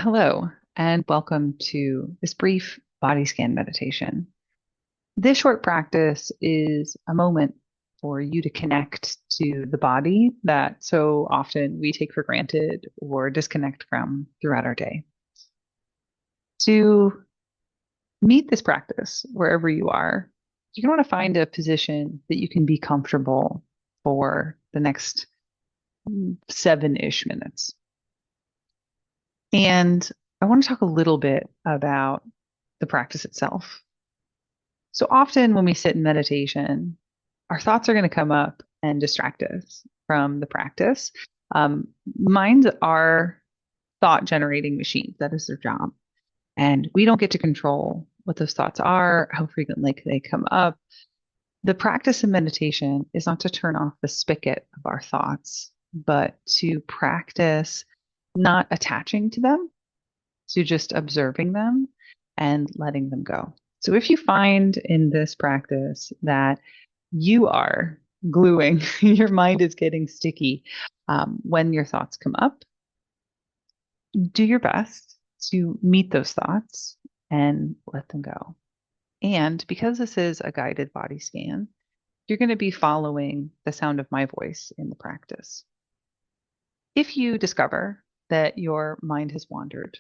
Hello, and welcome to this brief body scan meditation. This short practice is a moment for you to connect to the body that so often we take for granted or disconnect from throughout our day. To meet this practice wherever you are, you're going to want to find a position that you can be comfortable for the next 7-ish minutes. And I want to talk a little bit about the practice itself. So often when we sit in meditation, our thoughts are going to come up and distract us from the practice. Minds are thought generating machines. That is their job. And we don't get to control what those thoughts are, how frequently they come up. The practice of meditation is not to turn off the spigot of our thoughts, but to practice not attaching to them, to just observing them and letting them go. So if you find in this practice that you are gluing, your mind is getting sticky when your thoughts come up, do your best to meet those thoughts and let them go. And because this is a guided body scan, you're going to be following the sound of my voice in the practice. If you discover that your mind has wandered,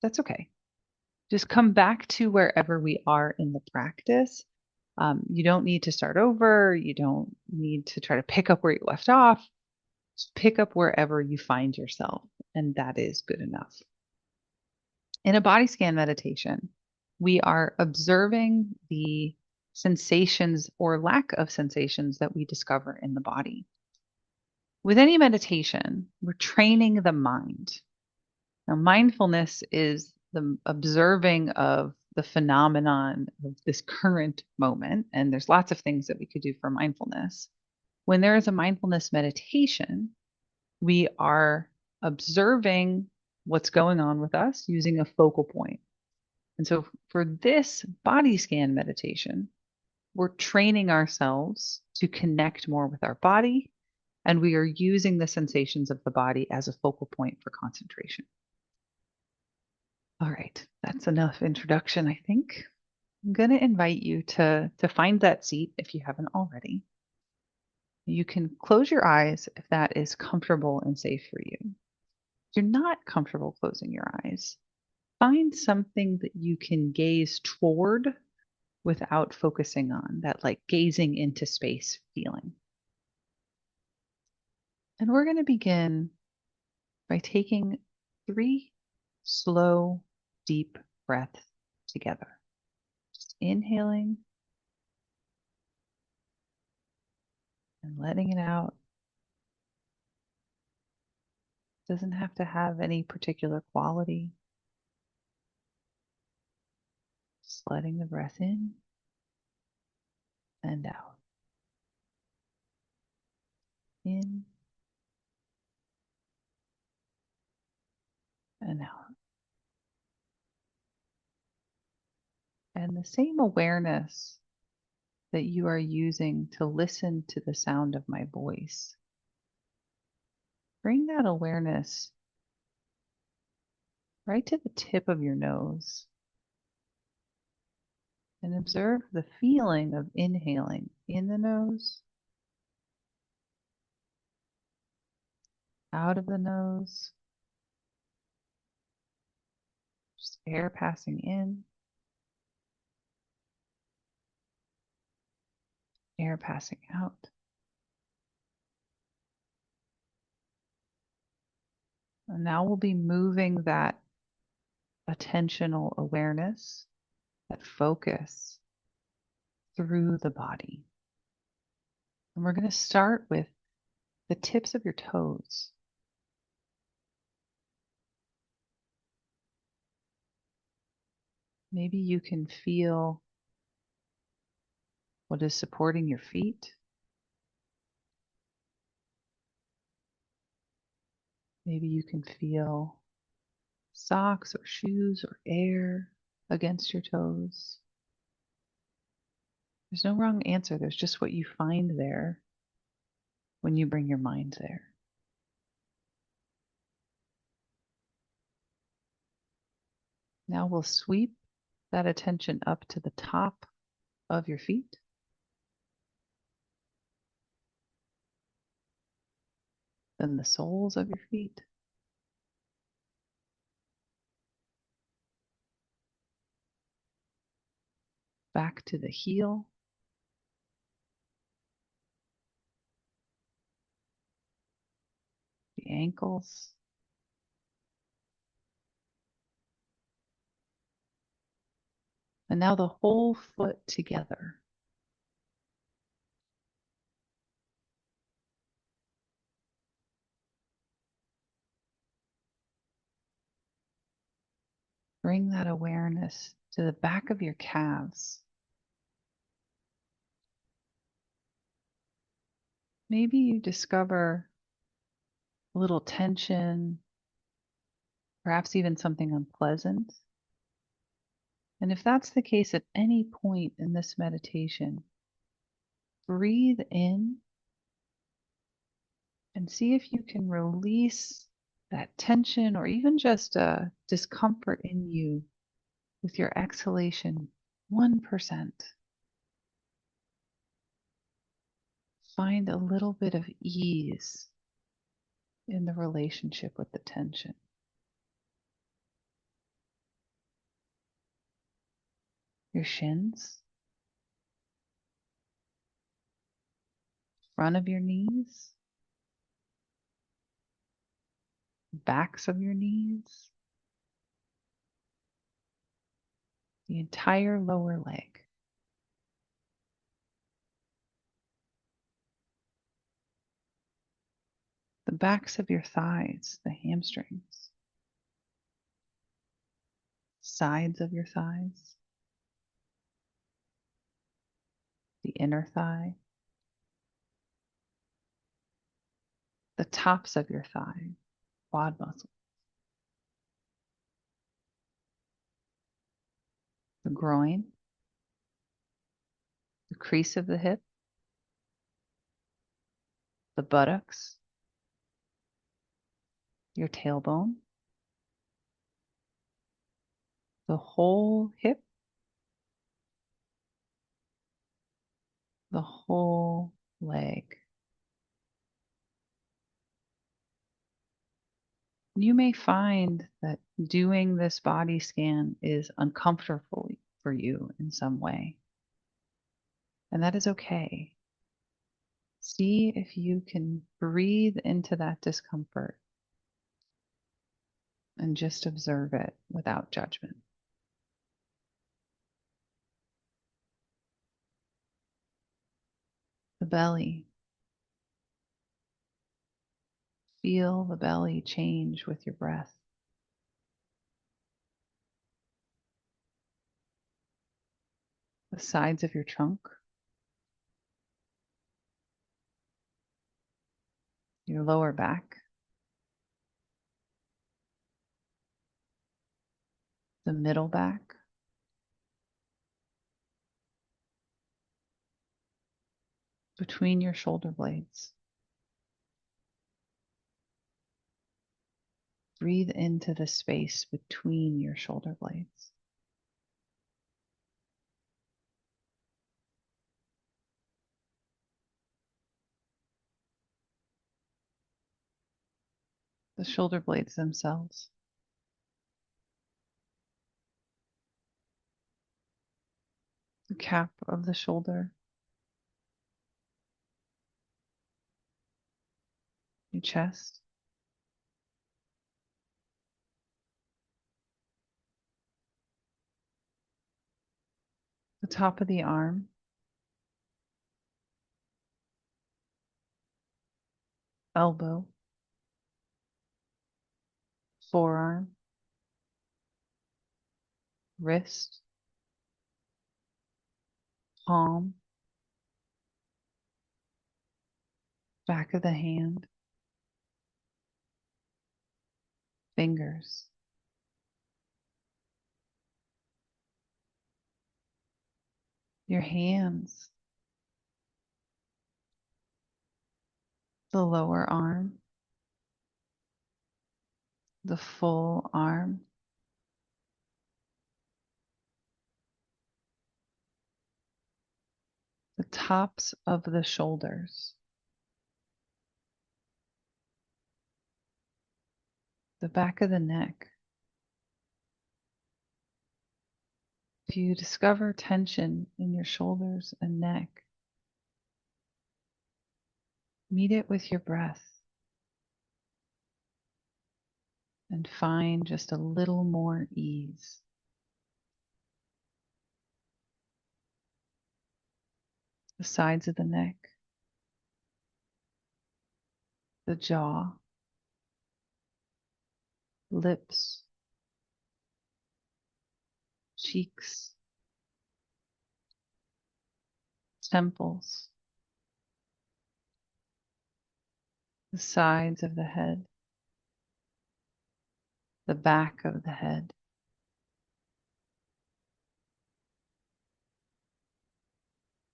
that's okay. Just come back to wherever we are in the practice. You don't need to start over. You don't need to try to pick up where you left off. Just pick up wherever you find yourself, and that is good enough. In a body scan meditation, we are observing the sensations or lack of sensations that we discover in the body. With any meditation, we're training the mind. Now, mindfulness is the observing of the phenomenon of this current moment. And there's lots of things that we could do for mindfulness. When there is a mindfulness meditation, we are observing what's going on with us using a focal point. And so for this body scan meditation, we're training ourselves to connect more with our body, and we are using the sensations of the body as a focal point for concentration. All right, that's enough introduction, I think. I'm going to invite you to find that seat if you haven't already. You can close your eyes if that is comfortable and safe for you. If you're not comfortable closing your eyes, find something that you can gaze toward without focusing on, that like gazing into space feeling. And we're going to begin by taking 3 slow, deep breaths together. Just inhaling and letting it out. Doesn't have to have any particular quality. Just letting the breath in and out. In and out. And the same awareness that you are using to listen to the sound of my voice, bring that awareness right to the tip of your nose and observe the feeling of inhaling in the nose, out of the nose, just air passing in, air passing out. And now we'll be moving that attentional awareness, that focus through the body. And we're going to start with the tips of your toes. Maybe you can feel what is supporting your feet. Maybe you can feel socks or shoes or air against your toes. There's no wrong answer. There's just what you find there when you bring your mind there. Now we'll sweep that attention up to the top of your feet, then the soles of your feet, back to the heel, the ankles, and now the whole foot together. Bring that awareness to the back of your calves. Maybe you discover a little tension, perhaps even something unpleasant. And if that's the case at any point in this meditation, breathe in and see if you can release that tension or even just a discomfort in you with your exhalation 1%. Find a little bit of ease in the relationship with the tension. Your shins, front of your knees, backs of your knees, the entire lower leg. The backs of your thighs, the hamstrings, sides of your thighs, the inner thigh, the tops of your thigh, quad muscle, the groin, the crease of the hip, the buttocks, your tailbone, the whole hip, the whole leg. You may find that doing this body scan is uncomfortable for you in some way, and that is okay. See if you can breathe into that discomfort and just observe it without judgment. The belly. Feel the belly change with your breath. The sides of your trunk. Your lower back. The middle back. Between your shoulder blades. Breathe into the space between your shoulder blades. The shoulder blades themselves. The cap of the shoulder. Your chest. The top of the arm. Elbow. Forearm. Wrist. Palm. Back of the hand. Fingers. Your hands. The lower arm. The full arm. tops of the shoulders, the back of the neck. If you discover tension in your shoulders and neck, meet it with your breath and find just a little more ease. The sides of the neck, the jaw, lips, cheeks, temples, the sides of the head, the back of the head,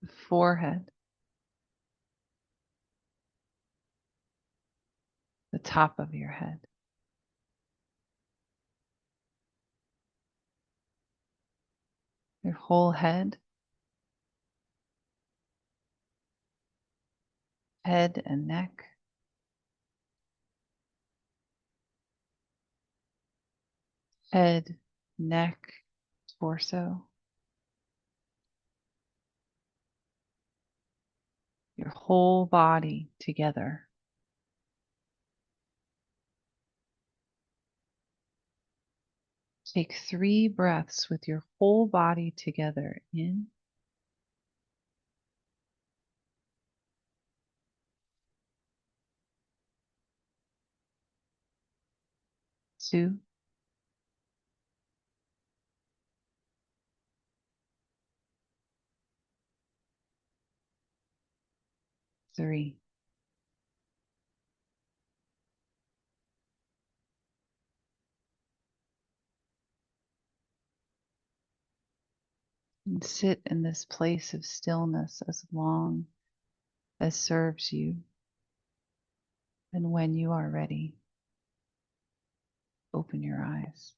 the forehead, the top of your head, your whole head, head and neck, head, neck, torso, your whole body together. Take 3 breaths with your whole body together. In, 2, 3. And sit in this place of stillness as long as serves you. And when you are ready, open your eyes.